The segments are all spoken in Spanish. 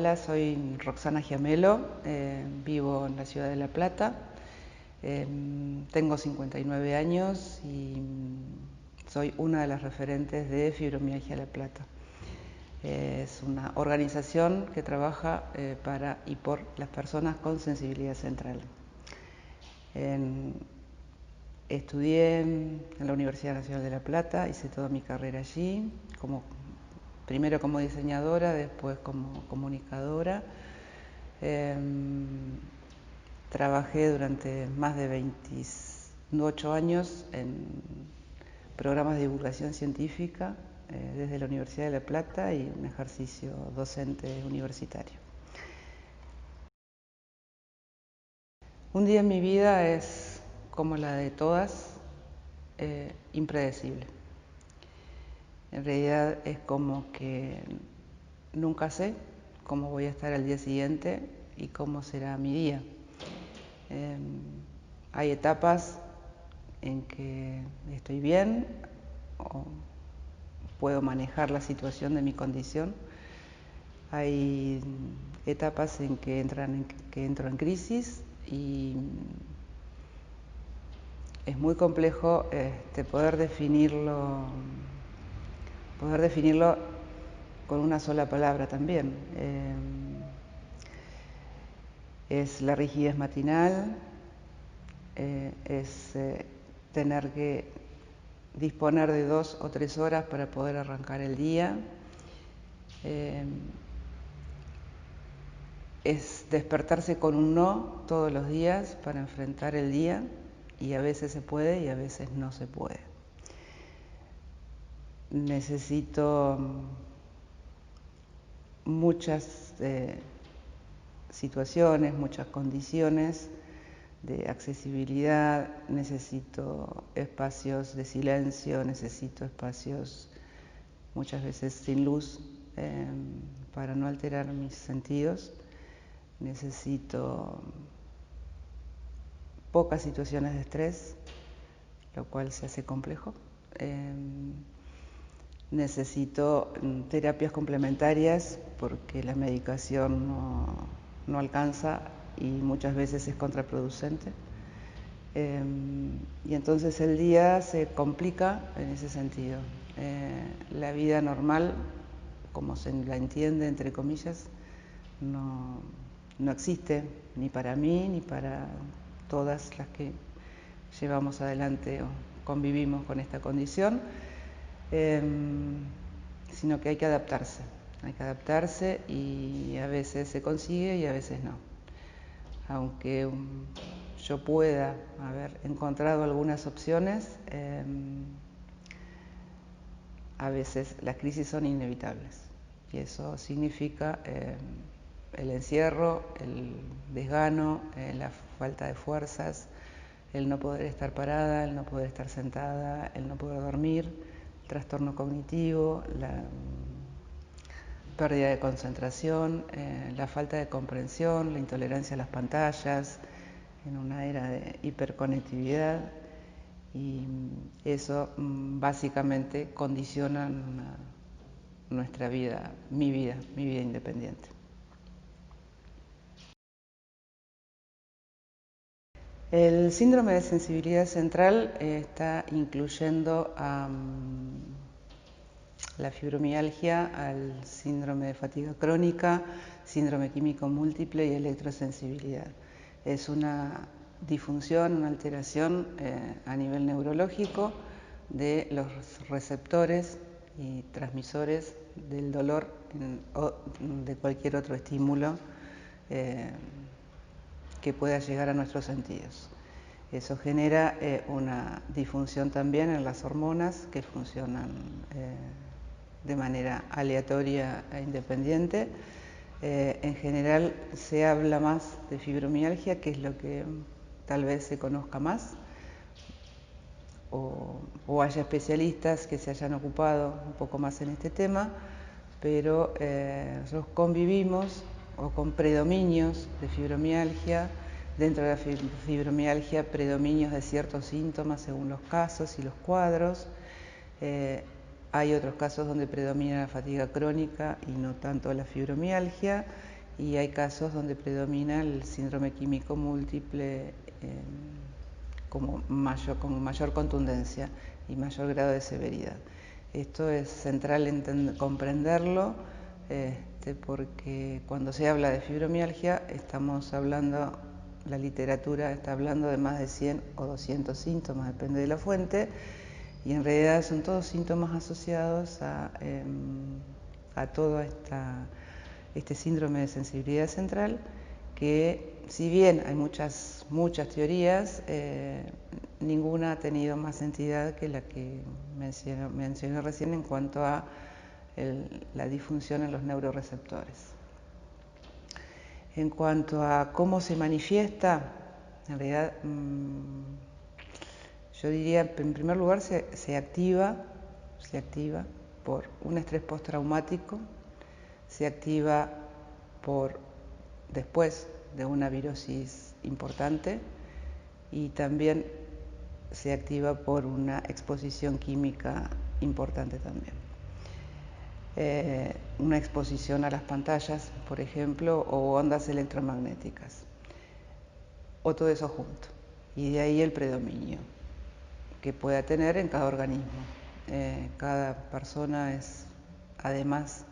Hola, soy Roxana Giamelo, vivo en la ciudad de La Plata, tengo 59 años y soy una de las referentes de Fibromialgia La Plata. Es una organización que trabaja para y por las personas con sensibilidad central. Estudié en la Universidad Nacional de La Plata, hice toda mi carrera allí, primero como diseñadora, después como comunicadora. Trabajé durante más de 28 años en programas de divulgación científica desde la Universidad de La Plata y un ejercicio docente universitario. Un día en mi vida es, como la de todas, impredecible. En realidad es como que nunca sé cómo voy a estar al día siguiente y cómo será mi día. Hay etapas en que estoy bien o puedo manejar la situación de mi condición. Hay etapas en que entro en crisis y es muy complejo poder definirlo con una sola palabra también. Es la rigidez matinal, es tener que disponer de 2 o 3 horas para poder arrancar el día, es despertarse con un no todos los días para enfrentar el día, y a veces se puede y a veces no se puede. Necesito muchas situaciones, muchas condiciones de accesibilidad, necesito espacios de silencio, necesito espacios muchas veces sin luz para no alterar mis sentidos, necesito pocas situaciones de estrés, lo cual se hace complejo. Necesito terapias complementarias porque la medicación no alcanza y muchas veces es contraproducente. Y entonces el día se complica en ese sentido. La vida normal, como se la entiende, entre comillas, no existe ni para mí ni para todas las que llevamos adelante o convivimos con esta condición, sino que hay que adaptarse y a veces se consigue y a veces no. Aunque yo pueda haber encontrado algunas opciones, a veces las crisis son inevitables y eso significa el encierro, el desgano, la falta de fuerzas, el no poder estar parada, el no poder estar sentada, el no poder dormir, el trastorno cognitivo, la pérdida de concentración, la falta de comprensión, la intolerancia a las pantallas, en una era de hiperconectividad, y eso básicamente condiciona nuestra vida, mi vida independiente. El síndrome de sensibilidad central está incluyendo a la fibromialgia, al síndrome de fatiga crónica, síndrome químico múltiple y electrosensibilidad. Es una disfunción, una alteración a nivel neurológico de los receptores y transmisores del dolor o de cualquier otro estímulo que pueda llegar a nuestros sentidos. Eso genera una disfunción también en las hormonas que funcionan de manera aleatoria e independiente. En general se habla más de fibromialgia, que es lo que tal vez se conozca más, o haya especialistas que se hayan ocupado un poco más en este tema, pero nosotros convivimos o con predominios de fibromialgia. Dentro de la fibromialgia, predominios de ciertos síntomas según los casos y los cuadros. Hay otros casos donde predomina la fatiga crónica y no tanto la fibromialgia, y hay casos donde predomina el síndrome químico múltiple con mayor contundencia y mayor grado de severidad. Esto es central comprenderlo, porque cuando se habla de fibromialgia estamos hablando, la literatura está hablando de más de 100 o 200 síntomas, depende de la fuente, y en realidad son todos síntomas asociados a todo este síndrome de sensibilidad central, que si bien hay muchas teorías, ninguna ha tenido más entidad que la que mencioné recién en cuanto a la disfunción en los neuroreceptores. En cuanto a cómo se manifiesta, en realidad yo diría, en primer lugar, se activa por un estrés postraumático, se activa después de una virosis importante y también se activa por una exposición química importante también. Una exposición a las pantallas, por ejemplo, o ondas electromagnéticas, o todo eso junto. Y de ahí el predominio que pueda tener en cada organismo. Cada persona es, además,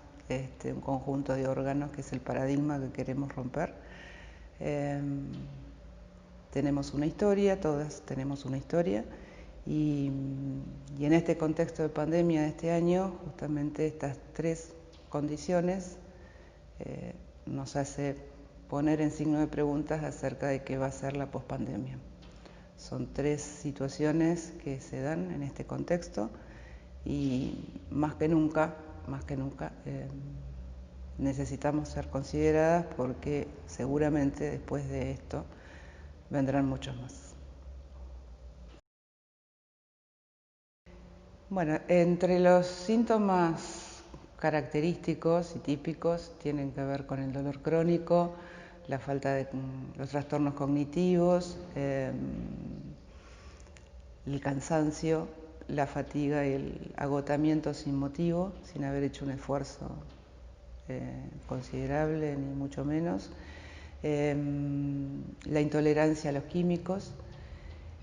un conjunto de órganos, que es el paradigma que queremos romper. Tenemos una historia, todas tenemos una historia, y en este contexto de pandemia de este año, justamente estas tres condiciones nos hace poner en signo de preguntas acerca de qué va a ser la pospandemia. Son tres situaciones que se dan en este contexto y más que nunca necesitamos ser consideradas, porque seguramente después de esto vendrán muchos más. Bueno, entre los síntomas característicos y típicos tienen que ver con el dolor crónico, la falta de los trastornos cognitivos, el cansancio, la fatiga y el agotamiento sin motivo, sin haber hecho un esfuerzo considerable, ni mucho menos, la intolerancia a los químicos,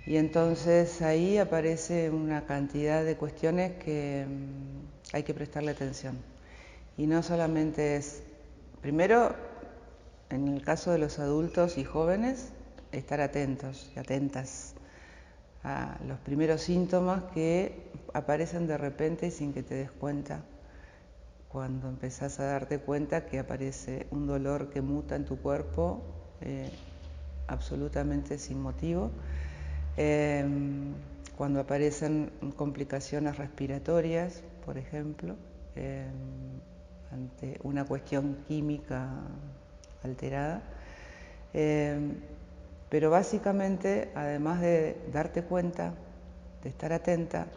y entonces ahí aparece una cantidad de cuestiones que hay que prestarle atención. Y no solamente es, primero, en el caso de los adultos y jóvenes, estar atentos y atentas a los primeros síntomas que aparecen de repente y sin que te des cuenta. Cuando empezás a darte cuenta que aparece un dolor que muta en tu cuerpo absolutamente sin motivo, cuando aparecen complicaciones respiratorias, por ejemplo, ante una cuestión química alterada, pero básicamente, además de darte cuenta, de estar atenta,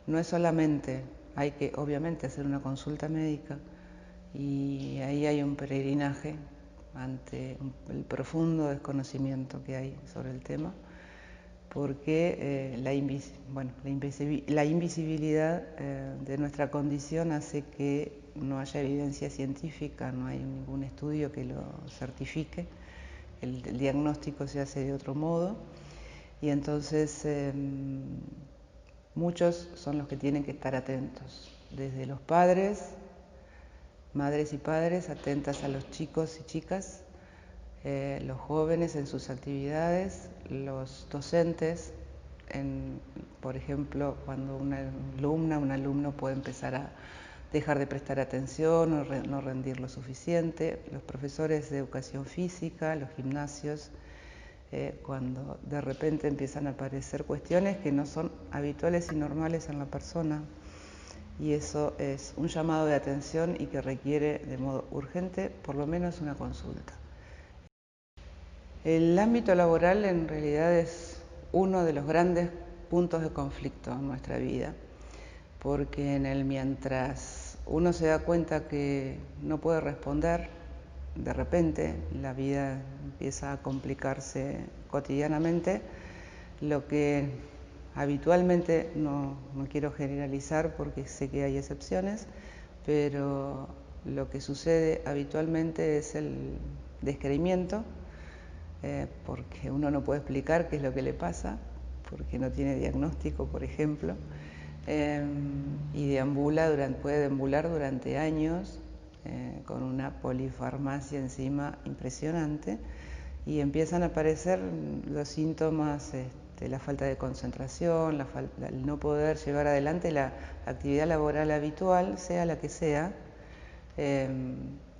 no es solamente, hay que obviamente hacer una consulta médica, y ahí hay un peregrinaje ante el profundo desconocimiento que hay sobre el tema, porque la invisibilidad de nuestra condición hace que no haya evidencia científica, no hay ningún estudio que lo certifique, el diagnóstico se hace de otro modo, y entonces muchos son los que tienen que estar atentos, desde los padres, madres y padres, atentas a los chicos y chicas, los jóvenes en sus actividades, los docentes, por ejemplo, cuando una alumna, un alumno puede empezar a dejar de prestar atención o no rendir lo suficiente, los profesores de educación física, los gimnasios, cuando de repente empiezan a aparecer cuestiones que no son habituales y normales en la persona, y eso es un llamado de atención y que requiere de modo urgente por lo menos una consulta. El ámbito laboral en realidad es uno de los grandes puntos de conflicto en nuestra vida, porque mientras uno se da cuenta que no puede responder, de repente la vida empieza a complicarse cotidianamente, lo que habitualmente, no quiero generalizar porque sé que hay excepciones, pero lo que sucede habitualmente es el descreimiento, porque uno no puede explicar qué es lo que le pasa, porque no tiene diagnóstico, por ejemplo, y puede deambular durante años con una polifarmacia encima impresionante, y empiezan a aparecer los síntomas, la falta de concentración, el no poder llevar adelante la actividad laboral habitual, sea la que sea.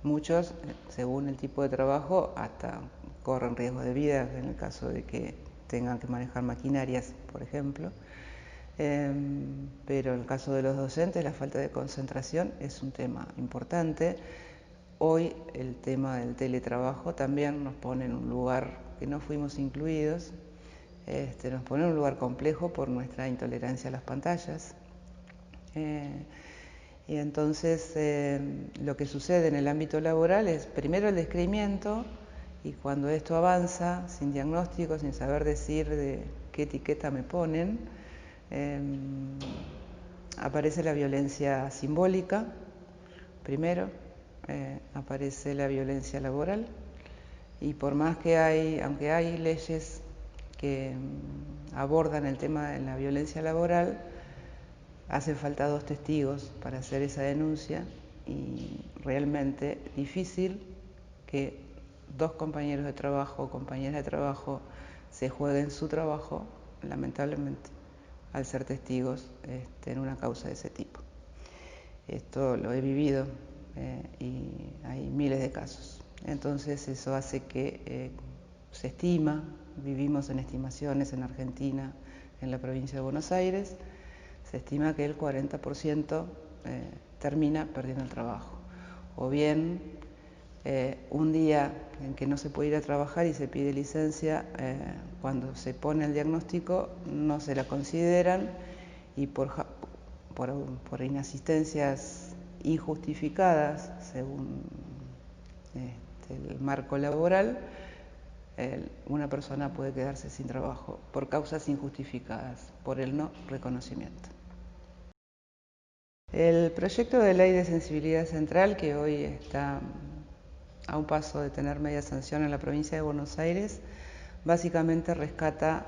Muchos, según el tipo de trabajo, hasta corren riesgo de vida en el caso de que tengan que manejar maquinarias, por ejemplo. Pero en el caso de los docentes, la falta de concentración es un tema importante. Hoy el tema del teletrabajo también nos pone en un lugar que no fuimos incluidos, nos pone en un lugar complejo por nuestra intolerancia a las pantallas. Y entonces lo que sucede en el ámbito laboral es primero el descreimiento, y cuando esto avanza sin diagnóstico, sin saber decir de qué etiqueta me ponen, aparece la violencia simbólica primero, aparece la violencia laboral, y por más que aunque hay leyes que abordan el tema de la violencia laboral, hacen falta 2 testigos para hacer esa denuncia, y realmente difícil que 2 compañeros de trabajo o compañeras de trabajo se jueguen su trabajo, lamentablemente, al ser testigos en una causa de ese tipo. Esto lo he vivido y hay miles de casos. Entonces eso hace que se estima, vivimos en estimaciones en Argentina, en la provincia de Buenos Aires, se estima que el 40% termina perdiendo el trabajo. O bien un día en que no se puede ir a trabajar y se pide licencia, cuando se pone el diagnóstico no se la consideran, y por inasistencias injustificadas, según el marco laboral, una persona puede quedarse sin trabajo por causas injustificadas, por el no reconocimiento. El proyecto de ley de sensibilidad central, que hoy está a un paso de tener media sanción en la provincia de Buenos Aires, básicamente rescata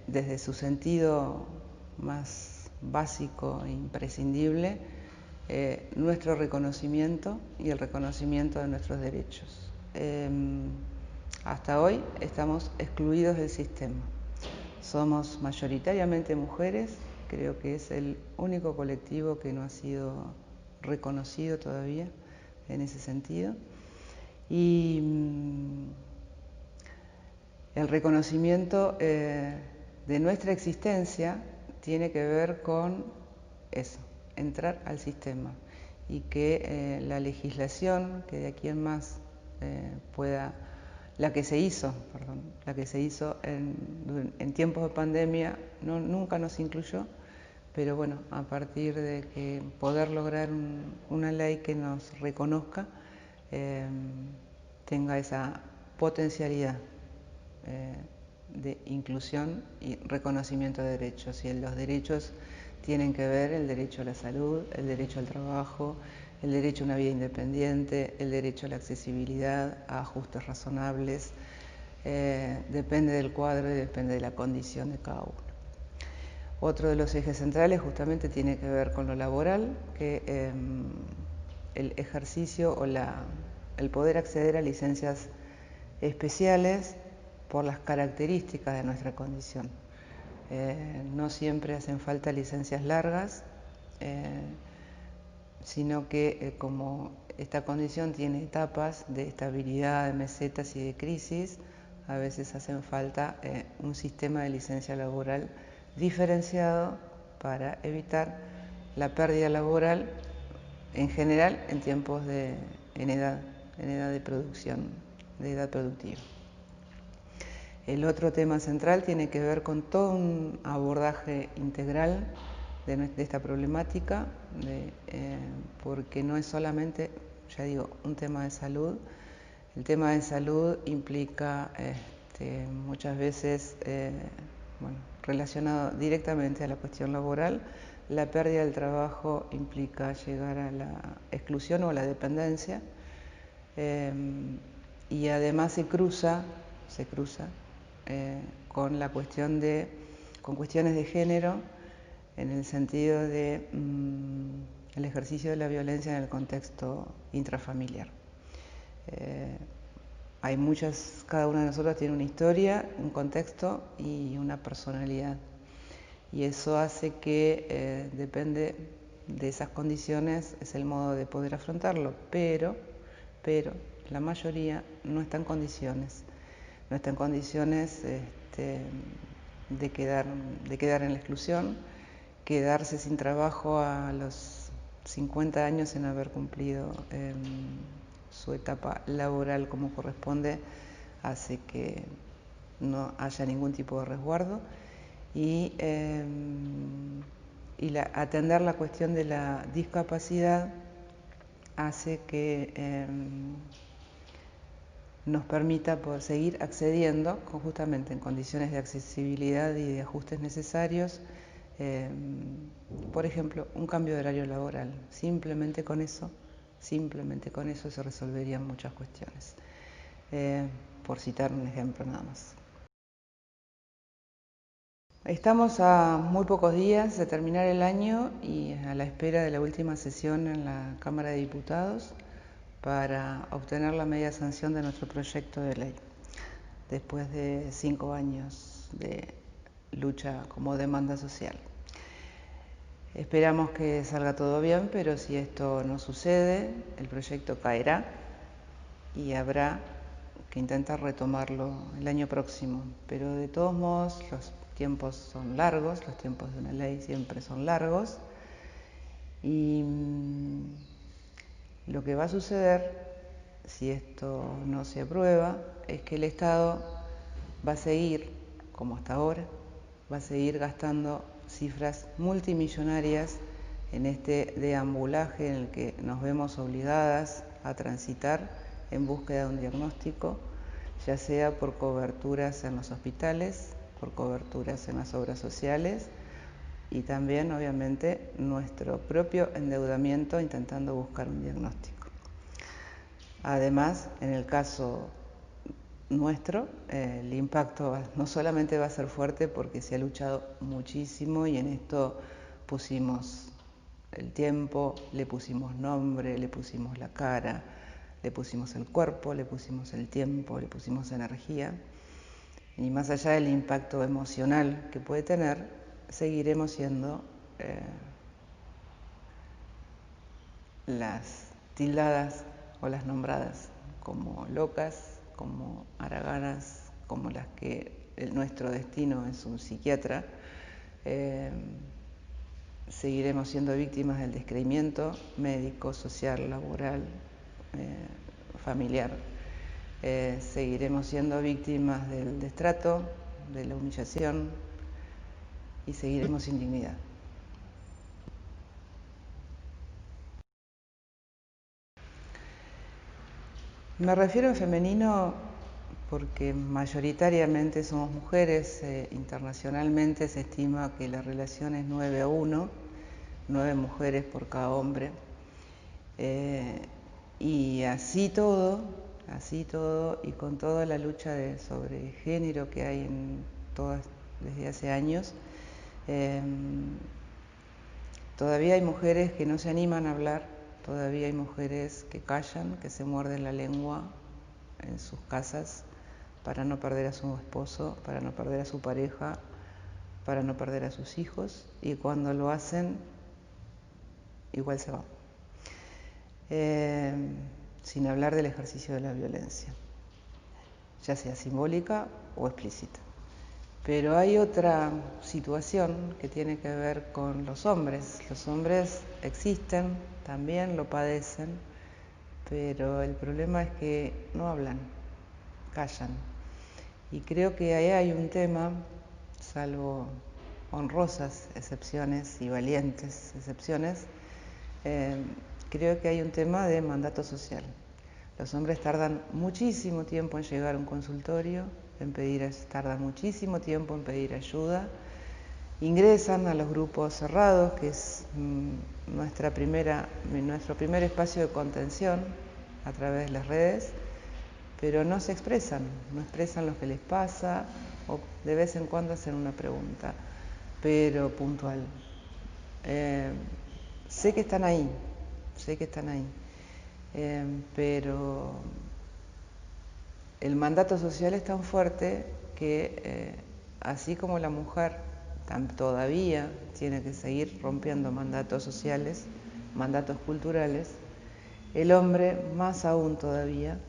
desde su sentido más básico e imprescindible nuestro reconocimiento y el reconocimiento de nuestros derechos. Hasta hoy estamos excluidos del sistema. Somos mayoritariamente mujeres, creo que es el único colectivo que no ha sido reconocido todavía en ese sentido. Y el reconocimiento de nuestra existencia tiene que ver con eso, entrar al sistema, y que la legislación que de aquí en más pueda, la que se hizo en tiempos de pandemia, nunca nos incluyó, pero bueno, a partir de que poder lograr una ley que nos reconozca, tenga esa potencialidad de inclusión y reconocimiento de derechos. Y los derechos tienen que ver el derecho a la salud, el derecho al trabajo, el derecho a una vida independiente, el derecho a la accesibilidad, a ajustes razonables. Depende del cuadro y depende de la condición de cada uno. Otro de los ejes centrales justamente tiene que ver con lo laboral, que el ejercicio o el poder acceder a licencias especiales por las características de nuestra condición. No siempre hacen falta licencias largas, sino que como esta condición tiene etapas de estabilidad, de mesetas y de crisis, a veces hacen falta un sistema de licencia laboral diferenciado para evitar la pérdida laboral en general en tiempos en edad de producción, de edad productiva. El otro tema central tiene que ver con todo un abordaje integral de esta problemática, porque no es solamente, ya digo, un tema de salud. El tema de salud implica muchas veces, relacionado directamente a la cuestión laboral, la pérdida del trabajo implica llegar a la exclusión o a la dependencia, y además se cruza con la cuestión con cuestiones de género, en el sentido de el ejercicio de la violencia en el contexto intrafamiliar. Hay cada una de nosotros tiene una historia, un contexto y una personalidad. Y eso hace que depende de esas condiciones, es el modo de poder afrontarlo, pero la mayoría no está en condiciones, de quedar en la exclusión, quedarse sin trabajo a los 50 años sin haber cumplido su etapa laboral como corresponde, hace que no haya ningún tipo de resguardo y atender la cuestión de la discapacidad hace que nos permita poder seguir accediendo justamente en condiciones de accesibilidad y de ajustes necesarios. Por ejemplo, un cambio de horario laboral. Simplemente con eso se resolverían muchas cuestiones. Por citar un ejemplo nada más. Estamos a muy pocos días de terminar el año y a la espera de la última sesión en la Cámara de Diputados para obtener la media sanción de nuestro proyecto de ley, después de 5 años de lucha como demanda social. Esperamos que salga todo bien, pero si esto no sucede, el proyecto caerá y habrá que intentar retomarlo el año próximo. Pero de todos modos, los tiempos son largos, los tiempos de una ley siempre son largos, y lo que va a suceder, si esto no se aprueba, es que el Estado va a seguir, como hasta ahora, va a seguir gastando cifras multimillonarias en este deambulaje en el que nos vemos obligadas a transitar en búsqueda de un diagnóstico, ya sea por coberturas en los hospitales, por coberturas en las obras sociales y también, obviamente, nuestro propio endeudamiento intentando buscar un diagnóstico. Además, en el caso nuestro, el impacto no solamente va a ser fuerte porque se ha luchado muchísimo y en esto pusimos el tiempo, le pusimos nombre, le pusimos la cara, le pusimos el cuerpo, le pusimos el tiempo, le pusimos energía. Y más allá del impacto emocional que puede tener, seguiremos siendo las tildadas o las nombradas como locas, como haraganas, como las que nuestro destino es un psiquiatra. Seguiremos siendo víctimas del descreimiento médico, social, laboral, familiar. Seguiremos siendo víctimas del destrato, de la humillación y seguiremos sin dignidad. Me refiero en femenino porque mayoritariamente somos mujeres. Internacionalmente se estima que la relación es 9-1, 9 mujeres por cada hombre. Y así todo, y con toda la lucha sobre género que hay desde hace años, todavía hay mujeres que no se animan a hablar, todavía hay mujeres que callan, que se muerden la lengua en sus casas para no perder a su esposo, para no perder a su pareja, para no perder a sus hijos, y cuando lo hacen, igual se van. Sin hablar del ejercicio de la violencia, ya sea simbólica o explícita. Pero hay otra situación que tiene que ver con los hombres. Los hombres existen, también lo padecen, pero el problema es que no hablan, callan. Y creo que ahí hay un tema, salvo honrosas excepciones y valientes excepciones, creo que hay un tema de mandato social. Los hombres tardan muchísimo tiempo en llegar a un consultorio, tardan muchísimo tiempo en pedir ayuda, ingresan a los grupos cerrados, que es nuestro primer espacio de contención a través de las redes, pero no se expresan, no expresan lo que les pasa, o de vez en cuando hacen una pregunta, pero puntual. Sé que están ahí, pero el mandato social es tan fuerte que así como la mujer todavía tiene que seguir rompiendo mandatos sociales, mandatos culturales, el hombre más aún todavía,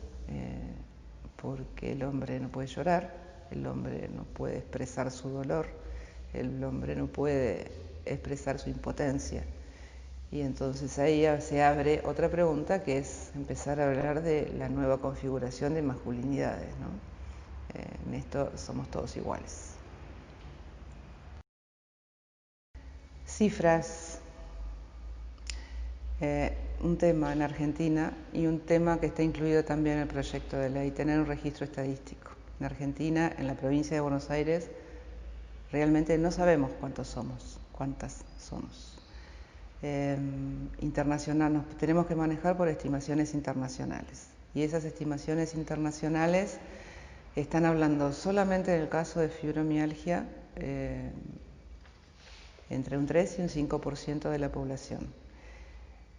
porque el hombre no puede llorar, el hombre no puede expresar su dolor, el hombre no puede expresar su impotencia. Y entonces ahí se abre otra pregunta, que es empezar a hablar de la nueva configuración de masculinidades, ¿no? En esto somos todos iguales. Cifras. Un tema en Argentina y un tema que está incluido también en el proyecto de ley, tener un registro estadístico. En Argentina, en la provincia de Buenos Aires, realmente no sabemos cuántas somos. Internacional, nos tenemos que manejar por estimaciones internacionales. Y esas estimaciones internacionales están hablando solamente del caso de fibromialgia entre un 3 y un 5% de la población.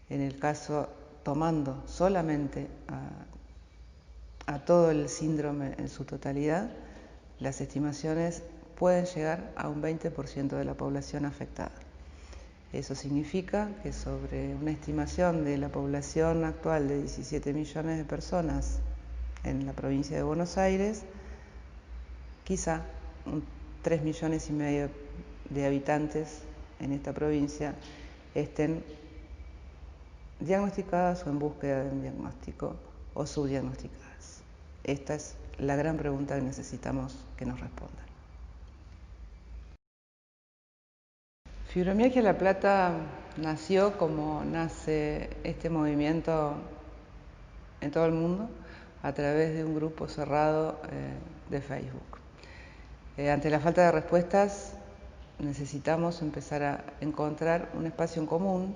En el caso, tomando solamente a todo el síndrome en su totalidad, las estimaciones pueden llegar a un 20% de la población afectada. Eso significa que sobre una estimación de la población actual de 17 millones de personas en la provincia de Buenos Aires, quizá 3 millones y medio de habitantes en esta provincia estén diagnosticadas o en búsqueda de un diagnóstico o subdiagnosticadas. Esta es la gran pregunta que necesitamos que nos respondan. Fibromialgia La Plata nació como nace este movimiento en todo el mundo a través de un grupo cerrado de Facebook. Ante la falta de respuestas necesitamos empezar a encontrar un espacio en común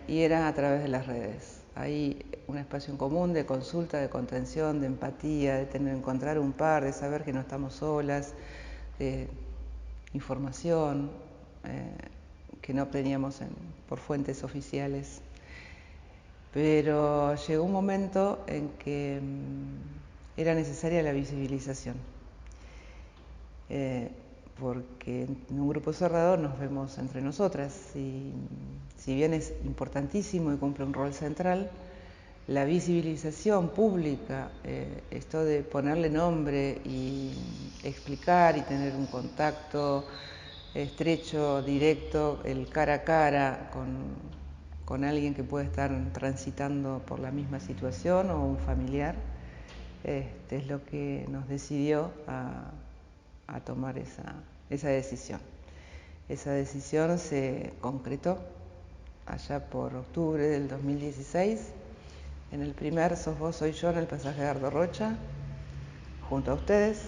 y era a través de las redes. Hay un espacio en común de consulta, de contención, de empatía, de encontrar un par, de saber que no estamos solas, de información que no obteníamos por fuentes oficiales. Pero llegó un momento en que era necesaria la visibilización, porque en un grupo cerrado nos vemos entre nosotras y si bien es importantísimo y cumple un rol central, la visibilización pública, esto de ponerle nombre y explicar y tener un contacto estrecho, directo, el cara a cara con alguien que puede estar transitando por la misma situación o un familiar, es lo que nos decidió a tomar esa decisión. Esa decisión se concretó allá por octubre del 2016, en el primer Sos Vos Soy Yo en el pasaje de Ardo Rocha, junto a ustedes,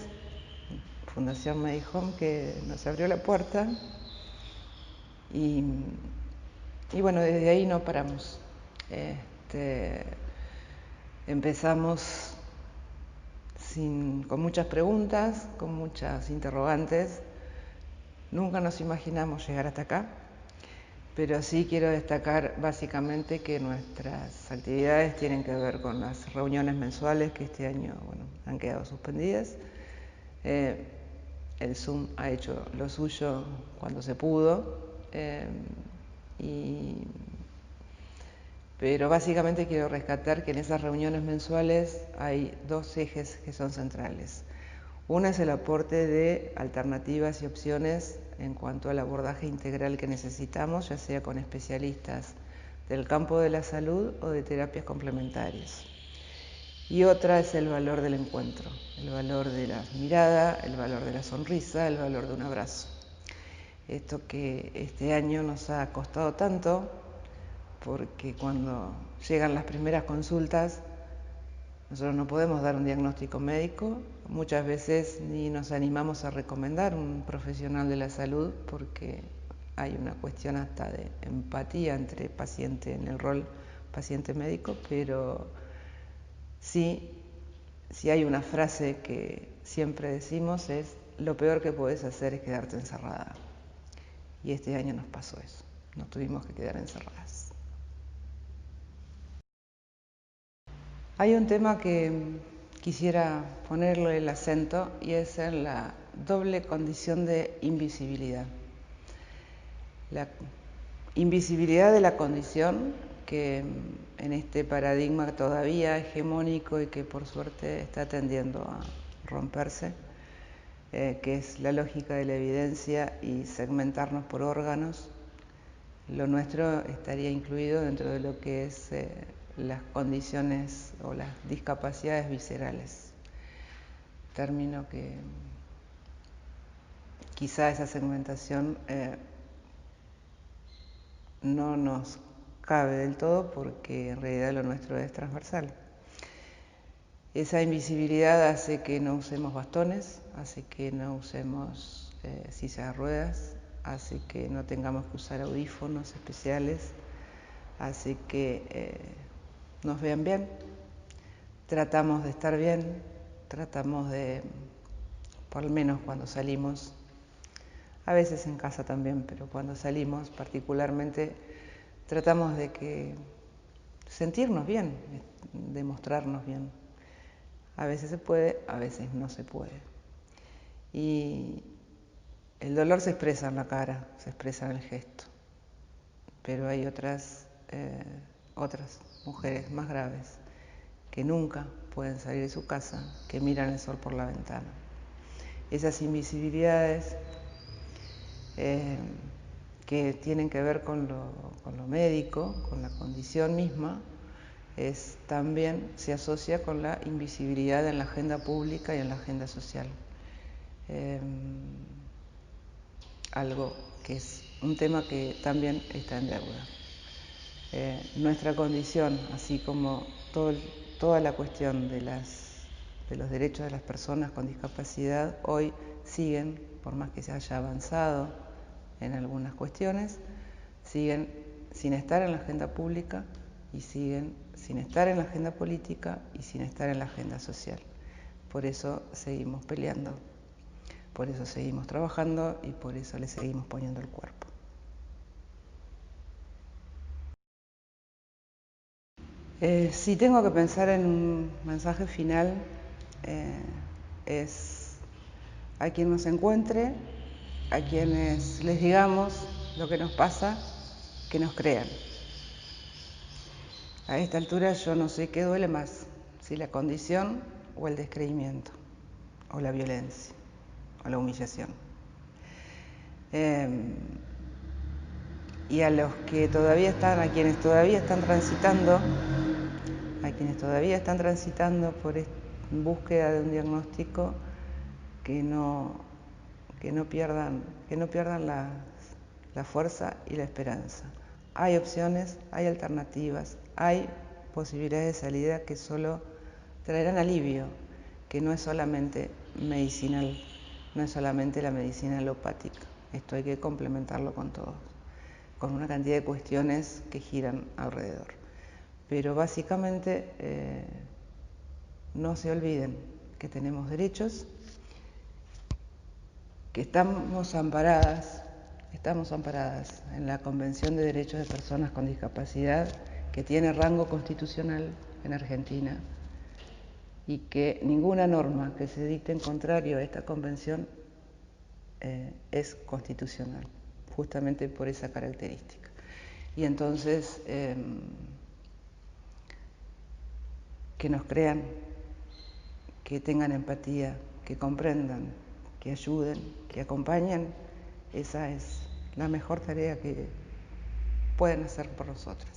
Fundación Medihome, que nos abrió la puerta y bueno, desde ahí no paramos. Empezamos con muchas preguntas, con muchas interrogantes. Nunca nos imaginamos llegar hasta acá, pero sí quiero destacar básicamente que nuestras actividades tienen que ver con las reuniones mensuales que este año han quedado suspendidas. El Zoom ha hecho lo suyo cuando se pudo, pero básicamente quiero rescatar que en esas reuniones mensuales hay dos ejes que son centrales. Uno es el aporte de alternativas y opciones en cuanto al abordaje integral que necesitamos, ya sea con especialistas del campo de la salud o de terapias complementarias. Y otra es el valor del encuentro, el valor de la mirada, el valor de la sonrisa, el valor de un abrazo. Esto que este año nos ha costado tanto, porque cuando llegan las primeras consultas Nosotros no podemos dar un diagnóstico médico, muchas veces ni nos animamos a recomendar un profesional de la salud porque hay una cuestión hasta de empatía entre paciente en el rol paciente-médico, pero sí hay una frase que siempre decimos es: lo peor que puedes hacer es quedarte encerrada. Y este año nos pasó eso, nos tuvimos que quedar encerradas. Hay un tema que quisiera ponerle el acento y es en la doble condición de invisibilidad. La invisibilidad de la condición que en este paradigma todavía hegemónico y que por suerte está tendiendo a romperse, que es la lógica de la evidencia y segmentarnos por órganos. Lo nuestro estaría incluido dentro de lo que es las condiciones o las discapacidades viscerales. Término que quizá esa segmentación no nos cabe del todo porque en realidad lo nuestro es transversal. Esa invisibilidad hace que no usemos bastones, hace que no usemos silla de ruedas, hace que no tengamos que usar audífonos especiales, hace que nos vean bien, tratamos de estar bien, tratamos de, por lo menos cuando salimos, a veces en casa también, pero cuando salimos particularmente, tratamos de sentirnos bien, de mostrarnos bien. A veces se puede, a veces no se puede. Y el dolor se expresa en la cara, se expresa en el gesto, pero hay otras mujeres más graves que nunca pueden salir de su casa, que miran el sol por la ventana. Esas invisibilidades que tienen que ver con lo médico, con la condición misma, también se asocia con la invisibilidad en la agenda pública y en la agenda social. Algo que es un tema que también está en deuda. Nuestra condición, así como toda la cuestión de los derechos de las personas con discapacidad, hoy siguen, por más que se haya avanzado en algunas cuestiones, siguen sin estar en la agenda pública y siguen sin estar en la agenda política y sin estar en la agenda social. Por eso seguimos peleando, por eso seguimos trabajando y por eso le seguimos poniendo el cuerpo. Si tengo que pensar en un mensaje final, es a quien nos encuentre, a quienes les digamos lo que nos pasa, que nos crean. A esta altura yo no sé qué duele más, si la condición o el descreimiento, o la violencia, o la humillación. Y a los que todavía están, a quienes todavía están transitando por búsqueda de un diagnóstico, que no pierdan la fuerza y la esperanza. Hay opciones, hay alternativas, hay posibilidades de salida que solo traerán alivio, que no es solamente medicinal, no es solamente la medicina alopática. Esto hay que complementarlo con todo, con una cantidad de cuestiones que giran alrededor. Pero básicamente no se olviden que tenemos derechos, que estamos amparadas en la Convención de Derechos de Personas con Discapacidad, que tiene rango constitucional en Argentina, y que ninguna norma que se dicte en contrario a esta convención es constitucional, justamente por esa característica. Y entonces, que nos crean, que tengan empatía, que comprendan, que ayuden, que acompañen, esa es la mejor tarea que pueden hacer por nosotros.